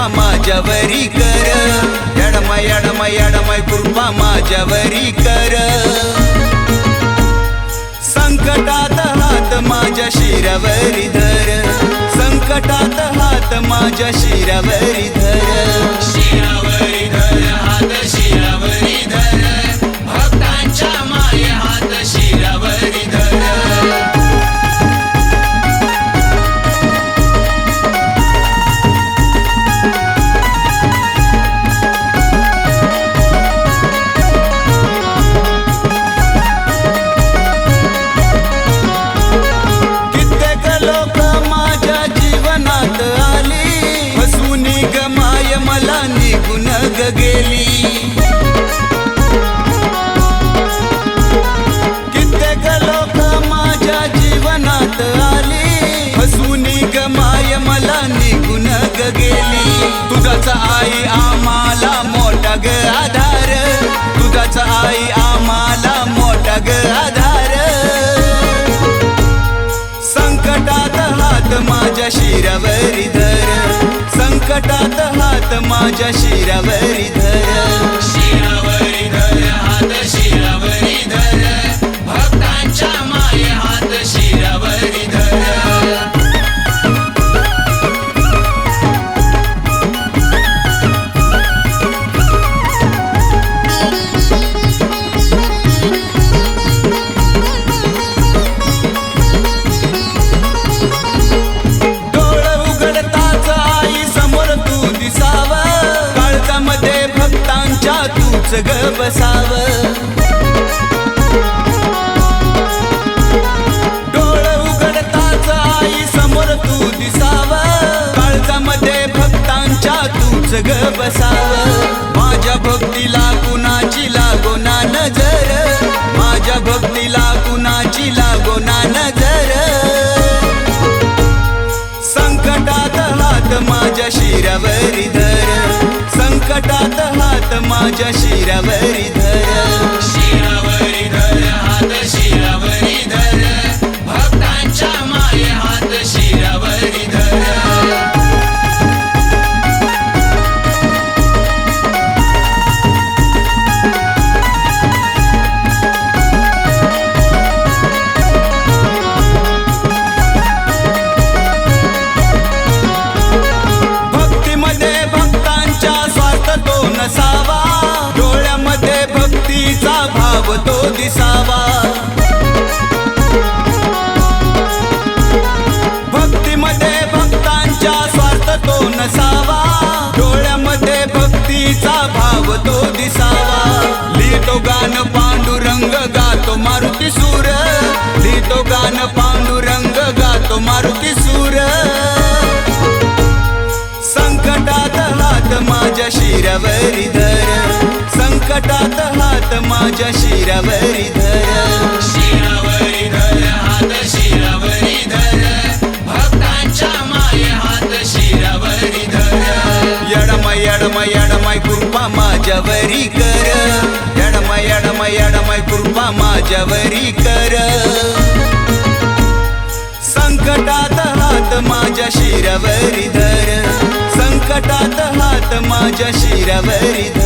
कृपा माझ्यावरी कर, यडमय यडमय यडमय कृपा माझ्यावरी कर। संकटात हात माझ्या शिरावरी धर, संकटात हात माझ्या शिरावरी धर। शिरावरी धर हात शिरावरी धर, भक्तांच्या माये हात शिरावरी धर। गेली कित्येक लोक माझ्या जीवनात आली, हसूनी गमाय मला निघून गेली। तुझाच आई आम्हाला मोठा ग आधार, तुझाच आई आम्हाला मोठा ग आधार। संकटात हात माझ्या शिरावरी धर, संकटात हात माझ्या शिरावरी धर। शिरावरी धर हात शिरावरी धर, भक्तांच्या माये हात शिरावरी धर। तूच ग बसाव, डोळ उघडताच आई समोर तू दिसाव, काळजामध्ये भक्तांच्या तूच ग बसाव। माझ्या भक्तीला कुणाची लागोना नजर, माझ्या भक्तीला कुणाची लागोना नजर। संकटात हात माझ्या शिरावरी धर, संकटात हात माझ्या शिरावरी धर। शिरावरी धर हात शिरावरी धर, भक्तांच्या माये हात शिरावरी धर। तो दिसावा, भक्तीमध्ये भक्तांच्या स्वार्थ तो नसावा, डोळ्यामध्ये भक्तीचा भाव तो दिसावा। लिहितो गान पांडुरंग गातो मारुती सूर, लिहितो गान पांडुरंग गातो मारुती सूर। संकटात हात माझ्या शिरावरी धर, संकटात हात माझ्या शिरावरी धर। शिरावरी धर हात शिरावरी धर, भक्तांच्या माये हात शिरावरी धर। यडमय यडमय यडमय कृपा माझ्यावरी कर, यडमय यडमय यडमय कृपा माझ्यावरी कर। संकटात हात माझ्या शिरावरी धर, संकटात हात माझ्या शिरावरी धर।